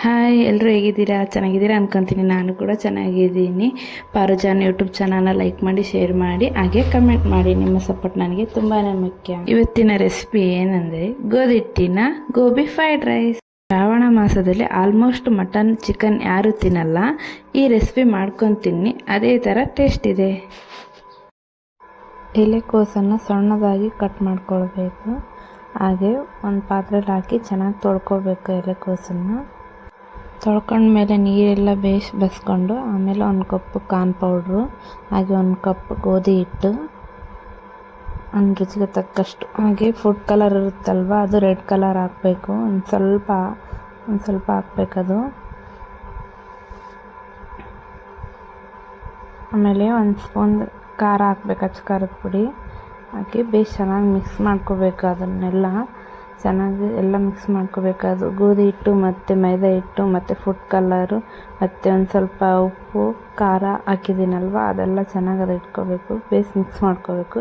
Hi, ಎಲ್ಲರೂ ಹೇಗಿದ್ದೀರಾ? ಚೆನ್ನಾಗಿದ್ದೀರಾ ಅನ್ಕೊತೀನಿ. ನಾನು ಕೂಡ ಚೆನ್ನಾಗಿದ್ದೀನಿ. ಪಾರುಜಾನ್ ಯೂಟ್ಯೂಬ್ ಚಾನಲ್ನ ಲೈಕ್ ಮಾಡಿ, ಶೇರ್ ಮಾಡಿ, ಹಾಗೆ ಕಮೆಂಟ್ ಮಾಡಿ. ನಿಮ್ಮ ಸಪೋರ್ಟ್ ನನಗೆ ತುಂಬಾ ಮುಖ್ಯ. ಇವತ್ತಿನ ರೆಸಿಪಿ ಏನಂದರೆ ಗೋಧಿ ಹಿಟ್ಟಿನ ಗೋಬಿ ಫ್ರೈಡ್ ರೈಸ್. ಶ್ರಾವಣ ಮಾಸದಲ್ಲಿ ಆಲ್ಮೋಸ್ಟ್ ಮಟನ್ ಚಿಕನ್ ಯಾರು ತಿನ್ನಲ್ಲ. ಈ ರೆಸಿಪಿ ಮಾಡ್ಕೊಂಡು ತಿನ್ನಿ, ಅದೇ ಥರ ಟೇಸ್ಟ್ ಇದೆ. ಎಲೆಕೋಸನ್ನು ಸಣ್ಣದಾಗಿ ಕಟ್ ಮಾಡ್ಕೊಳ್ಬೇಕು. ಹಾಗೆ ಒಂದು ಪಾತ್ರೆಯಲ್ಲಿ ಹಾಕಿ ಚೆನ್ನಾಗಿ ತೊಳ್ಕೊಬೇಕು. ಎಲೆಕೋಸನ್ನು ತೊಳ್ಕೊಂಡ್ಮೇಲೆ ನೀರೆಲ್ಲ ಬಸ್ಕೊಂಡು ಆಮೇಲೆ ಒಂದು ಕಪ್ ಕಾರ್ನ್ ಪೌಡ್ರು, ಹಾಗೆ ಒಂದು ಕಪ್ ಗೋಧಿ ಹಿಟ್ಟು, ಒಂದು ರುಚಿಗೆ ತಕ್ಕಷ್ಟು, ಹಾಗೆ ಫುಡ್ ಕಲರ್ ಇರುತ್ತಲ್ವ ಅದು ರೆಡ್ ಕಲರ್ ಹಾಕಬೇಕು. ಒಂದು ಸ್ವಲ್ಪ ಹಾಕ್ಬೇಕದು. ಆಮೇಲೆ ಒಂದು ಸ್ಪೂನ್ ಖಾರ ಹಾಕ್ಬೇಕು, ಅಚ್ಚ ಖಾರದ ಪುಡಿ ಹಾಕಿ ಚೆನ್ನಾಗಿ ಮಿಕ್ಸ್ ಮಾಡ್ಕೋಬೇಕು. ಅದನ್ನೆಲ್ಲ ಚೆನ್ನಾಗಿ ಮಿಕ್ಸ್ ಮಾಡ್ಕೋಬೇಕು. ಅದು ಗೋಧಿ ಹಿಟ್ಟು ಮತ್ತು ಮೈದಾ ಹಿಟ್ಟು ಮತ್ತು ಫುಡ್ ಕಲರು ಮತ್ತು ಒಂದು ಸ್ವಲ್ಪ ಉಪ್ಪು ಖಾರ ಹಾಕಿದ್ದೀನಲ್ವ, ಅದೆಲ್ಲ ಚೆನ್ನಾಗಿ ಅದು ಇಟ್ಕೋಬೇಕು. ಮಿಕ್ಸ್ ಮಾಡ್ಕೋಬೇಕು.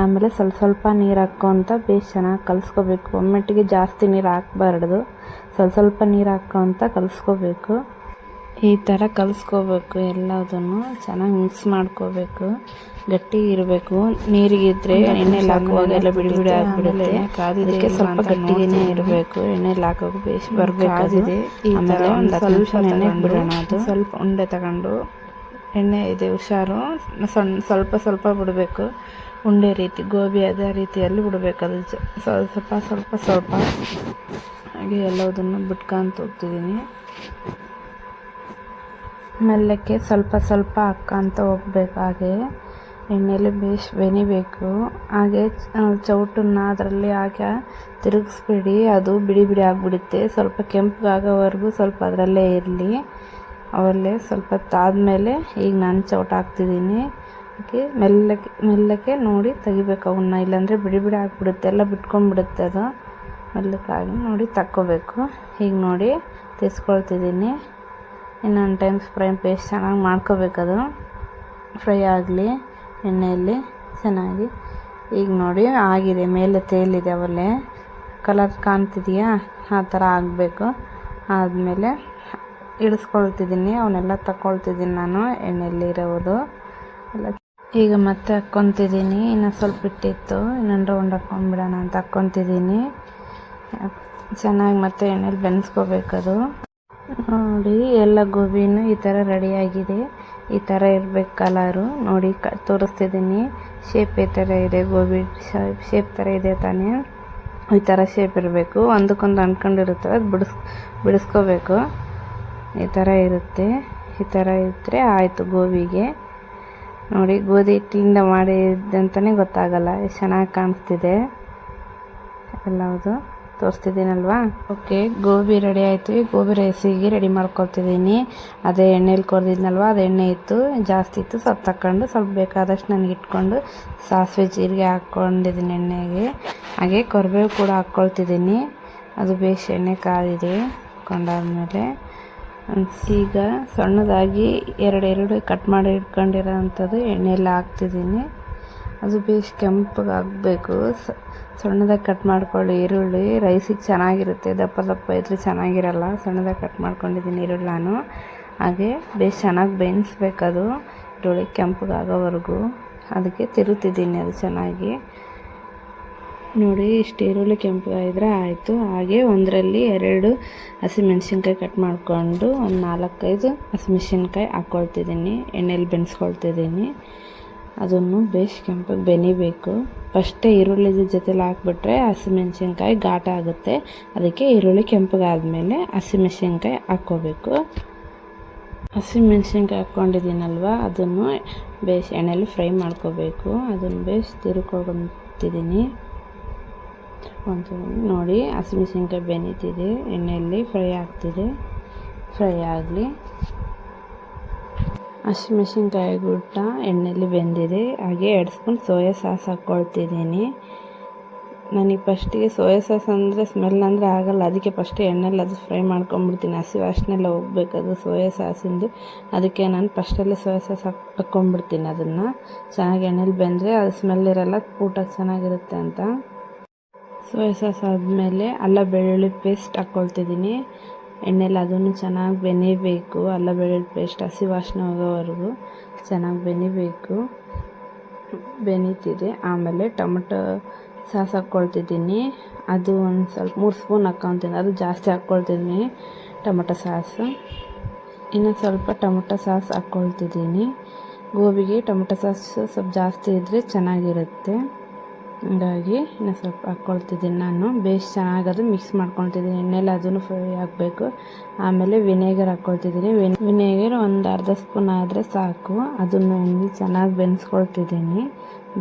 ಆಮೇಲೆ ಸ್ವಲ್ಪ ನೀರು ಹಾಕ್ಕೊತ ಚೆನ್ನಾಗಿ ಕಲಿಸ್ಕೋಬೇಕು. ಒಮ್ಮೆಟ್ಟಿಗೆ ಜಾಸ್ತಿ ನೀರು ಹಾಕಬಾರ್ದು, ಸ್ವಲ್ಪ ನೀರು ಹಾಕ್ಕೊತ ಕಲಿಸ್ಕೋಬೇಕು. ಈ ಥರ ಕಲಿಸ್ಕೋಬೇಕು. ಎಲ್ಲದನ್ನು ಚೆನ್ನಾಗಿ ಮಿಕ್ಸ್ ಮಾಡ್ಕೋಬೇಕು. ಗಟ್ಟಿ ಇರಬೇಕು. ನೀರಿಗಿದ್ರೆ ಎಣ್ಣೆಲಿ ಹಾಕುವಾಗ ಎಲ್ಲ ಬಿಡಿ ಆಗಿಬಿಡುತ್ತೆ. ಅದಕ್ಕೆ ಸ್ವಲ್ಪ ಗಟ್ಟಿಗೆನೇ ಇರಬೇಕು. ಎಣ್ಣೆಲಿ ಹಾಕೋಕೆ ಬರಬೇಕು. ಆಮೇಲೆ ಒಂದು ಸ್ವಲ್ಪ ಎಣ್ಣೆ ಬಿಡೋಣ. ಅದು ಸ್ವಲ್ಪ ಉಂಡೆ ತಗೊಂಡು ಎಣ್ಣೆ ಇದೆ ಹುಷಾರು, ಸ್ವಲ್ಪ ಬಿಡಬೇಕು. ಉಂಡೆ ರೀತಿ ಗೋಬಿ ಅದೇ ರೀತಿಯಲ್ಲಿ ಬಿಡಬೇಕು. ಅದು ಸ್ವಲ್ಪ ಹಾಗೆ ಎಲ್ಲದನ್ನು ಬಿಟ್ಕೊಂತ ಹೋಗ್ತಿದ್ದೀನಿ. ಮೆಲ್ಲಕ್ಕೆ ಸ್ವಲ್ಪ ಹಾಕ್ಕೊಂತ ಹೋಗ್ಬೇಕು. ಹಾಗೆ ಎಣ್ಣೆಲಿ ಬೆನಿಬೇಕು. ಹಾಗೆ ಚೌಟನ್ನ ಅದರಲ್ಲಿ ಹಾಕಿ ತಿರುಗಿಸ್ಬಿಡಿ. ಅದು ಬಿಡಿ ಆಗಿಬಿಡುತ್ತೆ. ಸ್ವಲ್ಪ ಕೆಂಪಗಾಗೋವರೆಗೂ ಸ್ವಲ್ಪ ಅದರಲ್ಲೇ ಇರಲಿ. ಅವಲ್ಲೇ ಸ್ವಲ್ಪ ಹೊತ್ತಾದಮೇಲೆ ಈಗ ನಾನು ಚೌಟ ಹಾಕ್ತಿದ್ದೀನಿ. ಹಾಕಿ ಮೆಲ್ಲಕ್ಕೆ ನೋಡಿ ತೆಗಿಬೇಕು ಅವನ್ನ, ಇಲ್ಲಾಂದರೆ ಬಿಡಿ ಆಗಿಬಿಡುತ್ತೆ, ಎಲ್ಲ ಬಿಟ್ಕೊಂಡ್ಬಿಡುತ್ತೆ. ಅದು ಮೆಲ್ಲಕ್ಕಾಗಿ ನೋಡಿ ತಕ್ಕೋಬೇಕು. ಈಗ ನೋಡಿ ತಿರ್ಸ್ಕೊಳ್ತಿದ್ದೀನಿ. ಇನ್ನೊಂದು ಟೈಮ್ ಪೇಸ್ಟ್ ಚೆನ್ನಾಗಿ ಮಾಡ್ಕೋಬೇಕದು, ಫ್ರೈ ಆಗಲಿ ಎಣ್ಣೆಯಲ್ಲಿ ಚೆನ್ನಾಗಿ. ಈಗ ನೋಡಿ ಆಗಿದೆ, ಮೇಲೆ ತೇಲಿದೆ, ಅವಲ್ಲೇ ಕಲರ್ ಕಾಣ್ತಿದೆಯಾ, ಆ ಥರ ಆಗಬೇಕು. ಆದಮೇಲೆ ಇಳಿಸ್ಕೊಳ್ತಿದ್ದೀನಿ. ಅವನ್ನೆಲ್ಲ ತಗೊಳ್ತಿದ್ದೀನಿ ನಾನು ಎಣ್ಣೆಯಲ್ಲಿರೋದು ಎಲ್ಲ. ಈಗ ಮತ್ತೆ ಹಾಕ್ಕೊತಿದ್ದೀನಿ. ಇನ್ನು ಸ್ವಲ್ಪ ಇಟ್ಟಿತ್ತು, ಇನ್ನೊಂದು ರೌಂಡ್ ಹಾಕ್ಕೊಂಡ್ಬಿಡೋಣ ಅಂತ ಹಾಕ್ಕೊತಿದ್ದೀನಿ. ಚೆನ್ನಾಗಿ ಮತ್ತೆ ಎಣ್ಣೆಲಿ ಬೆನ್ಸ್ಕೋಬೇಕದು. ನೋಡಿ ಎಲ್ಲ ಗೋಬಿನೂ ಈ ಥರ ರೆಡಿಯಾಗಿದೆ. ಈ ಥರ ಇರಬೇಕು ಕಲರು. ನೋಡಿ ತೋರಿಸ್ತಿದ್ದೀನಿ. ಶೇಪ್ ಈ ಥರ ಇದೆ, ಗೋಬಿ ಶೇಪ್ ಥರ ಇದೆ ತಾನೇ. ಈ ಥರ ಶೇಪ್ ಇರಬೇಕು. ಒಂದಕ್ಕೊಂದು ಅಂದ್ಕೊಂಡಿರುತ್ತವೆ, ಅದು ಬಿಡಿಸ್ಕೋಬೇಕು. ಈ ಥರ ಇರುತ್ತೆ. ಈ ಥರ ಇದ್ದರೆ ಆಯಿತು ಗೋಬಿಗೆ. ನೋಡಿ ಗೋಧಿ ಹಿಟ್ಟಿಂದ ಮಾಡಿದಂತಲೇ ಗೊತ್ತಾಗಲ್ಲ, ಎಷ್ಟು ಚೆನ್ನಾಗಿ ಕಾಣಿಸ್ತಿದೆ ಎಲ್ಲವುದು. ತೋರಿಸ್ತಿದ್ದೀನಲ್ವಾ. ಓಕೆ, ಗೋಬಿ ರೆಡಿ ಆಯಿತು. ಗೋಬಿ ರೈಸಿಗೆ ರೆಡಿ ಮಾಡ್ಕೊಳ್ತಿದ್ದೀನಿ. ಅದೇ ಎಣ್ಣೆಲಿ ಕೊರ್ದಿದ್ನಲ್ವ, ಅದು ಎಣ್ಣೆ ಇತ್ತು, ಜಾಸ್ತಿ ಇತ್ತು, ಸ್ವಲ್ಪ ತಗೊಂಡು ಸ್ವಲ್ಪ ಬೇಕಾದಷ್ಟು ನನಗೆ ಇಟ್ಕೊಂಡು ಸಾಸಿವೆ ಜೀರಿಗೆ ಹಾಕ್ಕೊಂಡಿದ್ದೀನಿ ಎಣ್ಣೆಗೆ. ಹಾಗೆ ಕರಿಬೇವು ಕೂಡ ಹಾಕ್ಕೊಳ್ತಿದ್ದೀನಿ. ಅದು ಎಣ್ಣೆ ಕಾದಿದೆ. ಹಾಕ್ಕೊಂಡಾದ್ಮೇಲೆ ಈಗ ಸಣ್ಣದಾಗಿ ಎರಡು ಕಟ್ ಮಾಡಿ ಇಟ್ಕೊಂಡಿರೋ ಅಂಥದ್ದು ಎಣ್ಣೆಯಲ್ಲಿ ಹಾಕ್ತಿದ್ದೀನಿ. ಅದು ಕೆಂಪಗಾಗಬೇಕು. ಸಣ್ಣದಾಗಿ ಕಟ್ ಮಾಡ್ಕೊಳ್ಳಿ ಈರುಳ್ಳಿ. ರೈಸಿಗೆ ಚೆನ್ನಾಗಿರುತ್ತೆ, ದಪ್ಪ ಇದ್ರೆ ಚೆನ್ನಾಗಿರಲ್ಲ. ಸಣ್ಣದಾಗಿ ಕಟ್ ಮಾಡ್ಕೊಂಡಿದ್ದೀನಿ ಈರುಳ್ಳಿ ನಾನು. ಹಾಗೆ ಚೆನ್ನಾಗಿ ಬೇಯಿಸ್ಬೇಕದು, ಈರುಳ್ಳಿ ಕೆಂಪಗಾಗೋವರೆಗೂ. ಅದಕ್ಕೆ ತಿರುಗ್ತಿದ್ದೀನಿ ಅದು ಚೆನ್ನಾಗಿ. ನೋಡಿ ಇಷ್ಟು ಈರುಳ್ಳಿ ಕೆಂಪಗಾಗಿದ್ರೆ ಆಯಿತು. ಹಾಗೆ ಒಂದರಲ್ಲಿ 2 ಹಸಿಮೆಣ್ಸಿನ್ಕಾಯಿ ಕಟ್ ಮಾಡಿಕೊಂಡು ಒಂದು 4-5 ಹಸಿಮೆಣ್ಸಿನ್ಕಾಯಿ ಹಾಕ್ಕೊಳ್ತಿದ್ದೀನಿ. ಎಣ್ಣೆಲಿ ಬೆನ್ಸ್ಕೊಳ್ತಿದ್ದೀನಿ. ಅದನ್ನು ಕೆಂಪಗೆ ಬೆನಿಬೇಕು. ಫಸ್ಟೇ ಈರುಳ್ಳಿ ಜೊತೆಲಿ ಹಾಕ್ಬಿಟ್ರೆ ಹಸಿಮೆಣ್ಸಿನ್ಕಾಯಿ ಘಾಟ ಆಗುತ್ತೆ. ಅದಕ್ಕೆ ಈರುಳ್ಳಿ ಕೆಂಪಗಾದ್ಮೇಲೆ ಹಸಿಮೆಣ್ಸಿನ್ಕಾಯಿ ಹಾಕ್ಕೋಬೇಕು. ಹಸಿಮೆಣ್ಸಿನ್ಕಾಯಿ ಹಾಕ್ಕೊಂಡಿದ್ದೀನಲ್ವ, ಅದನ್ನು ಎಣ್ಣೆಲಿ ಫ್ರೈ ಮಾಡ್ಕೋಬೇಕು. ಅದನ್ನು ತಿರುಗ್ಕೊಳ್ತಿದ್ದೀನಿ. ನೋಡಿ ಹಸಿಮೆಣ್ಸಿನ್ಕಾಯಿ ಬೆನೀತಿದೆ, ಎಣ್ಣೆಯಲ್ಲಿ ಫ್ರೈ ಆಗ್ತಿದೆ. ಫ್ರೈ ಆಗಲಿ. ಹಸಿಮೆಣ್ಸಿನ್ಕಾಯಿ ಗುಡ್ಡ ಎಣ್ಣೆಯಲ್ಲಿ ಬೆಂದಿದೆ. ಹಾಗೆ 2 ಸ್ಪೂನ್ ಸೋಯಾ ಸಾಸ್ ಹಾಕ್ಕೊಳ್ತಿದ್ದೀನಿ. ನನಗೆ ಫಸ್ಟಿಗೆ ಸೋಯಾ ಸಾಸ್ ಅಂದರೆ ಸ್ಮೆಲ್ ಅಂದರೆ ಆಗಲ್ಲ, ಅದಕ್ಕೆ ಫಸ್ಟೇ ಎಣ್ಣೆಲ್ಲಿ ಅದು ಫ್ರೈ ಮಾಡ್ಕೊಂಬಿಡ್ತೀನಿ. ಹಸಿ ವಾಸನೆಲ್ಲ ಹೋಗ್ಬೇಕದು ಸೋಯಾ ಸಾಸಿಂದು. ಅದಕ್ಕೆ ನಾನು ಫಸ್ಟಲ್ಲೇ ಸೋಯಾ ಸಾಸ್ ಹಾಕ್ಕೊಂಬಿಡ್ತೀನಿ. ಅದನ್ನು ಚೆನ್ನಾಗಿ ಎಣ್ಣೆಲಿ ಬೆಂದರೆ ಅದು ಸ್ಮೆಲ್ ಇರಲ್ಲ, ಊಟ ಚೆನ್ನಾಗಿರುತ್ತೆ ಅಂತ. ಸೋಯಾ ಸಾಸ್ ಆದಮೇಲೆ ಅಲ್ಲ ಬೆಳ್ಳುಳ್ಳಿ ಪೇಸ್ಟ್ ಹಾಕ್ಕೊಳ್ತಿದ್ದೀನಿ. ಎಣ್ಣೆಲಿ ಅದನ್ನು ಚೆನ್ನಾಗಿ ಬೆನಿಬೇಕು. ಅಲ್ಲ ಬೆಳ್ಳುಳ್ಳಿ ಪೇಸ್ಟ್ ಹಸಿ ವಾಸನೆ ಹೋಗೋವರೆಗೂ ಚೆನ್ನಾಗಿ ಬೆನಿಬೇಕು. ಬೆನೀತಿದೆ. ಆಮೇಲೆ ಟೊಮೆಟೊ ಸಾಸ್ ಹಾಕ್ಕೊಳ್ತಿದ್ದೀನಿ. ಅದು ಒಂದು ಸ್ವಲ್ಪ 3 ಸ್ಪೂನ್ ಹಾಕ್ಕೊತೀನಿ. ಅದು ಜಾಸ್ತಿ ಹಾಕ್ಕೊಳ್ತೀನಿ ಟೊಮೆಟೊ ಸಾಸು. ಇನ್ನು ಸ್ವಲ್ಪ ಟೊಮೆಟೊ ಸಾಸ್ ಹಾಕ್ಕೊಳ್ತಿದ್ದೀನಿ. ಗೋಬಿಗೆ ಟೊಮೆಟೊ ಸಾಸ್ ಸ್ವಲ್ಪ ಜಾಸ್ತಿ ಇದ್ದರೆ ಚೆನ್ನಾಗಿರುತ್ತೆ. ಹಂಗಾಗಿ ಇನ್ನು ಸ್ವಲ್ಪ ಹಾಕ್ಕೊಳ್ತಿದ್ದೀನಿ ನಾನು. ಬೇಸ್ ಚೆನ್ನಾಗದು ಮಿಕ್ಸ್ ಮಾಡ್ಕೊಳ್ತಿದ್ದೀನಿ. ಎಣ್ಣೆಲಿ ಅದನ್ನು ಫ್ರೈ ಆಗಬೇಕು. ಆಮೇಲೆ ವಿನೇಗರ್ ಹಾಕ್ಕೊಳ್ತಿದ್ದೀನಿ. ವಿನೇಗರ್ ಒಂದು ಅರ್ಧ ಸ್ಪೂನ್ ಆದರೆ ಸಾಕು. ಅದನ್ನು ಎಣ್ಣೆ ಚೆನ್ನಾಗಿ ಬೆನ್ಸ್ಕೊಳ್ತಿದ್ದೀನಿ.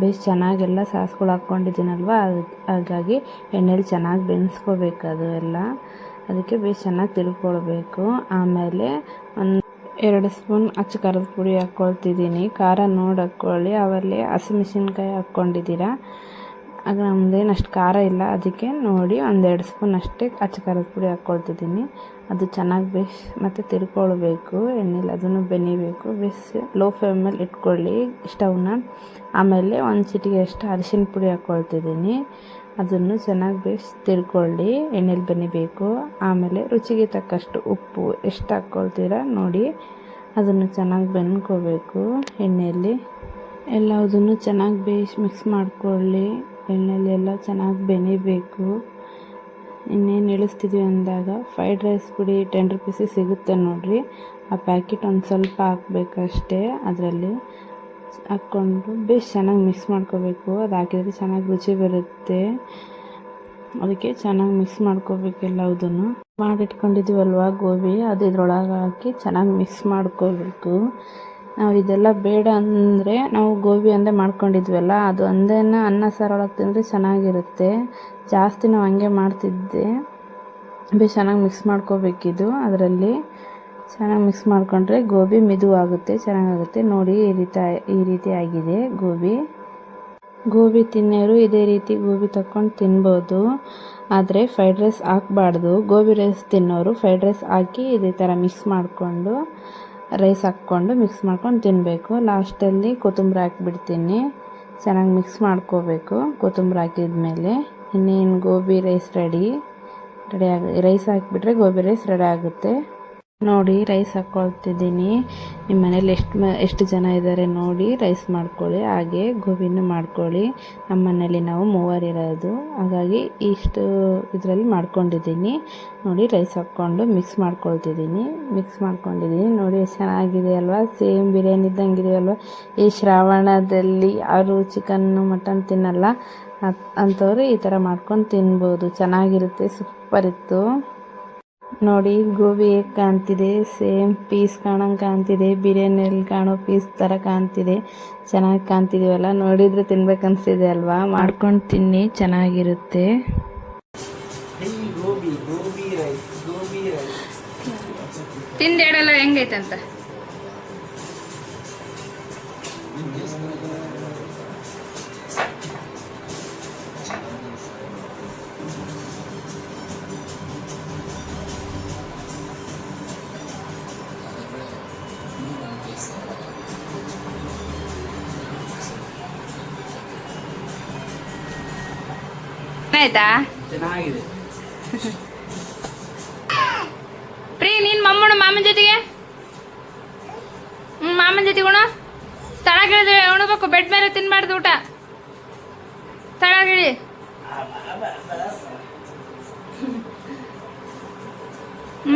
ಬೇಸ್ ಚೆನ್ನಾಗೆಲ್ಲ ಸಾಸ್ಗಳು ಹಾಕ್ಕೊಂಡಿದ್ದೀನಲ್ವ, ಹಾಗಾಗಿ ಎಣ್ಣೆಲಿ ಚೆನ್ನಾಗಿ ಬೆನ್ಸ್ಕೋಬೇಕು ಅದು ಎಲ್ಲ. ಅದಕ್ಕೆ ಬೇಸ್ ಚೆನ್ನಾಗಿ ತಿರ್ಕೊಳ್ಬೇಕು. ಆಮೇಲೆ ಒಂದು 2 ಸ್ಪೂನ್ ಅಚ್ಚ ಖಾರದ ಪುಡಿ ಹಾಕ್ಕೊಳ್ತಿದ್ದೀನಿ. ಖಾರ ನೋಡಿ ಹಾಕ್ಕೊಳ್ಳಿ. ಅವಲ್ಲಿ ಹಸಿಮೆಣಸಿನ್ಕಾಯಿ ಹಾಕ್ಕೊಂಡಿದ್ದೀರಾ, ಆಗ ನಮ್ಮದೇನು ಅಷ್ಟು ಖಾರ ಇಲ್ಲ, ಅದಕ್ಕೆ ನೋಡಿ ಒಂದು 2 ಸ್ಪೂನ್ ಅಷ್ಟೇ ಅಚ್ಚ ಖಾರದ ಪುಡಿ ಹಾಕ್ಕೊಳ್ತಿದ್ದೀನಿ. ಅದು ಚೆನ್ನಾಗಿ ಬೇಸ್ ಮತ್ತು ತಿರ್ಕೊಳ್ಬೇಕು. ಎಣ್ಣೆಲಿ ಅದನ್ನು ಬೆನಿಬೇಕು. ಬೇಸ್ ಲೋ ಫ್ಲೇಮಲ್ಲಿ ಇಟ್ಕೊಳ್ಳಿ ಸ್ಟವ್ನ. ಆಮೇಲೆ ಒಂದು ಚಿಟಿಕೆ ಅಷ್ಟು ಅರಿಶಿನ ಪುಡಿ ಹಾಕ್ಕೊಳ್ತಿದ್ದೀನಿ. ಅದನ್ನು ಚೆನ್ನಾಗಿ ಬೇಸ್ ತಿರ್ಕೊಳ್ಳಿ. ಎಣ್ಣೆಲಿ ಬೆನಿಬೇಕು. ಆಮೇಲೆ ರುಚಿಗೆ ತಕ್ಕಷ್ಟು ಉಪ್ಪು ಎಷ್ಟು ಹಾಕ್ಕೊಳ್ತೀರಾ ನೋಡಿ. ಅದನ್ನು ಚೆನ್ನಾಗಿ ಬೆನ್ಕೋಬೇಕು ಎಣ್ಣೆಯಲ್ಲಿ. ಎಲ್ಲದನ್ನು ಚೆನ್ನಾಗಿ ಬೇಯಿಸಿ ಮಿಕ್ಸ್ ಮಾಡ್ಕೊಳ್ಳಿ. ಎಣ್ಣೆಲಿ ಎಲ್ಲ ಚೆನ್ನಾಗಿ ಬೆನಿಬೇಕು. ಇನ್ನೇನು ಇಳಿಸ್ತಿದ್ವಿ ಅಂದಾಗ ಫ್ರೈಡ್ ರೈಸ್ ಪುಡಿ 10 ರೂಪೀಸಿಗೆ ಸಿಗುತ್ತೆ ನೋಡಿರಿ. ಆ ಪ್ಯಾಕೆಟ್ ಒಂದು ಸ್ವಲ್ಪ ಹಾಕಬೇಕಷ್ಟೇ. ಅದರಲ್ಲಿ ಹಾಕ್ಕೊಂಡು ಬೇಸ್ ಚೆನ್ನಾಗಿ ಮಿಕ್ಸ್ ಮಾಡ್ಕೋಬೇಕು. ಅದು ಹಾಕಿದರೆ ಚೆನ್ನಾಗಿ ರುಚಿ ಬರುತ್ತೆ. ಅದಕ್ಕೆ ಚೆನ್ನಾಗಿ ಮಿಕ್ಸ್ ಮಾಡ್ಕೋಬೇಕು. ಎಲ್ಲದನ್ನು ಮಾಡಿಟ್ಕೊಂಡಿದ್ದೀವಲ್ವ ಗೋಬಿ, ಅದು ಇದ್ರೊಳಗೆ ಹಾಕಿ ಚೆನ್ನಾಗಿ ಮಿಕ್ಸ್ ಮಾಡ್ಕೋಬೇಕು. ನಾವು ಇದೆಲ್ಲ ಬೇಡ ಅಂದರೆ ನಾವು ಗೋಬಿ ಒಂದೇ ಮಾಡ್ಕೊಂಡಿದ್ವಲ್ಲ, ಅದು ಒಂದೇನ ಅನ್ನ ಸಾರೊಳಗೆ ತಿಂದರೆ ಚೆನ್ನಾಗಿರುತ್ತೆ. ಜಾಸ್ತಿ ನಾವು ಹಂಗೆ ಮಾಡ್ತಿದ್ದೆ. ಬೇಸ್ ಚೆನ್ನಾಗಿ ಮಿಕ್ಸ್ ಮಾಡ್ಕೋಬೇಕಿದು. ಅದರಲ್ಲಿ ಚೆನ್ನಾಗಿ ಮಿಕ್ಸ್ ಮಾಡಿಕೊಂಡ್ರೆ ಗೋಬಿ ಮಿದುವಾಗುತ್ತೆ, ಚೆನ್ನಾಗಾಗುತ್ತೆ. ನೋಡಿ ಈ ರೀತಿ ಆಗಿದೆ ಗೋಬಿ ತಿನ್ನೋರು ಇದೇ ರೀತಿ ಗೋಬಿ ತಗೊಂಡು ತಿನ್ಬೋದು. ಆದರೆ ಫ್ರೈಡ್ ರೈಸ್ ಹಾಕಬಾರ್ದು. ಗೋಬಿ ರೈಸ್ ತಿನ್ನೋರು ಫ್ರೈಡ್ ರೈಸ್ ಹಾಕಿ ಇದೇ ಥರ ಮಿಕ್ಸ್ ಮಾಡಿಕೊಂಡು ರೈಸ್ ಹಾಕ್ಕೊಂಡು ಮಿಕ್ಸ್ ಮಾಡ್ಕೊಂಡು ತಿನ್ನಬೇಕು. ಲಾಸ್ಟಲ್ಲಿ ಕೊತ್ತಂಬರಿ ಹಾಕಿಬಿಡ್ತೀನಿ. ಚೆನ್ನಾಗಿ ಮಿಕ್ಸ್ ಮಾಡ್ಕೋಬೇಕು. ಕೊತ್ತಂಬರಿ ಹಾಕಿದ್ಮೇಲೆ ಇನ್ನೇನು ಗೋಬಿ ರೈಸ್ ರೆಡಿ ರೈಸ್ ಹಾಕಿಬಿಟ್ರೆ ಗೋಬಿ ರೈಸ್ ರೆಡಿ ಆಗುತ್ತೆ. ನೋಡಿ ರೈಸ್ ಹಾಕ್ಕೊಳ್ತಿದ್ದೀನಿ. ನಿಮ್ಮ ಮನೇಲಿ ಎಷ್ಟು ಜನ ಇದ್ದಾರೆ ನೋಡಿ ರೈಸ್ ಮಾಡ್ಕೊಳ್ಳಿ. ಹಾಗೆ ಗೋಬಿನೂ ಮಾಡ್ಕೊಳ್ಳಿ. ನಮ್ಮ ಮನೇಲಿ ನಾವು 3 ಇರೋದು, ಹಾಗಾಗಿ ಇಷ್ಟು ಇದರಲ್ಲಿ ಮಾಡ್ಕೊಂಡಿದ್ದೀನಿ. ನೋಡಿ ರೈಸ್ ಹಾಕ್ಕೊಂಡು ಮಿಕ್ಸ್ ಮಾಡ್ಕೊಳ್ತಿದ್ದೀನಿ. ನೋಡಿ ಎಷ್ಟು ಚೆನ್ನಾಗಿದೆ ಅಲ್ವಾ. ಸೇಮ್ ಬಿರಿಯಾನಿ ಇದ್ದಂಗಿದೆ ಅಲ್ವಾ. ಈ ಶ್ರಾವಣದಲ್ಲಿ ಯಾರು ಚಿಕನ್ನು ಮಟನ್ ತಿನ್ನಲ್ಲ ಅಂಥವ್ರು ಈ ಥರ ಮಾಡ್ಕೊಂಡು ತಿನ್ಬೋದು. ಚೆನ್ನಾಗಿರುತ್ತೆ. ಸೂಪರ್ ಇತ್ತು. ನೋಡಿ ಗೋಬಿ ಹೇಗೆ ಕಾಣ್ತಿದೆ. ಸೇಮ್ ಪೀಸ್ ಕಾಣಂಗೆ ಕಾಣ್ತಿದೆ. ಬಿರಿಯಾನಿಯಲ್ಲಿ ಕಾಣೋ ಪೀಸ್ ಥರ ಕಾಣ್ತಿದೆ. ಚೆನ್ನಾಗಿ ಕಾಣ್ತಿದೀವಲ್ಲ. ನೋಡಿದರೆ ತಿನ್ಬೇಕನ್ನಿಸ್ತಿದೆ ಅಲ್ವಾ. ಮಾಡ್ಕೊಂಡು ತಿನ್ನಿ, ಚೆನ್ನಾಗಿರುತ್ತೆ. ತಿಂದೇಳಲ್ಲ ಹೆಂಗೈತಂತ. ಆಯ್ತಾ? ಚೆನ್ನಾಗಿದೆ. ಪ್ರೀ ನೀನ್ ಮಮ್ಮನ ಮಾಮನ ಜೊತೆಗೆ ಮಾಮನ ಜೊತೆಗೆ ಉಣ. ತಳಗಿಳಿದ್ರೆ ಉಣಬೇಕು. ಬೆಡ್ ಮೇಲೆ ತಿನ್ಬಾರ್ದು ಊಟ. ತಳಗಿಳಿ.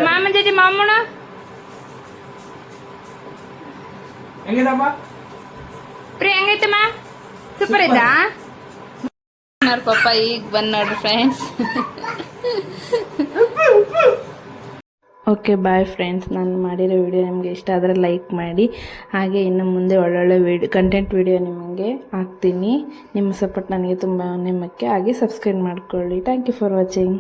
ಮಾಮನ ಜೊತೆ ಮಾಮನ ಪ್ರೀ ಹೆಂಗೈತಮ್ಮ? ಸೂಪರ್ ಐತಾ? ನೋಡ್ ಪಾಪ ಈಗ ಬಂದ್ ನೋಡ್ರಿ ಫ್ರೆಂಡ್ಸ್. Okay bye friends. ನಾನು ಮಾಡಿರೋ ವಿಡಿಯೋ ನಿಮಗೆ ಇಷ್ಟ ಆದರೆ ಲೈಕ್ ಮಾಡಿ. ಹಾಗೆ ಇನ್ನು ಮುಂದೆ ಒಳ್ಳೊಳ್ಳೆ ಕಂಟೆಂಟ್ ವಿಡಿಯೋ ನಿಮಗೆ ಹಾಕ್ತೀನಿ. ನಿಮ್ಮ ಸಪೋರ್ಟ್ ನನಗೆ ತುಂಬ ಮುಖ್ಯ. ಹಾಗೆ ಸಬ್ಸ್ಕ್ರೈಬ್ ಮಾಡ್ಕೊಳ್ಳಿ. Thank you for watching.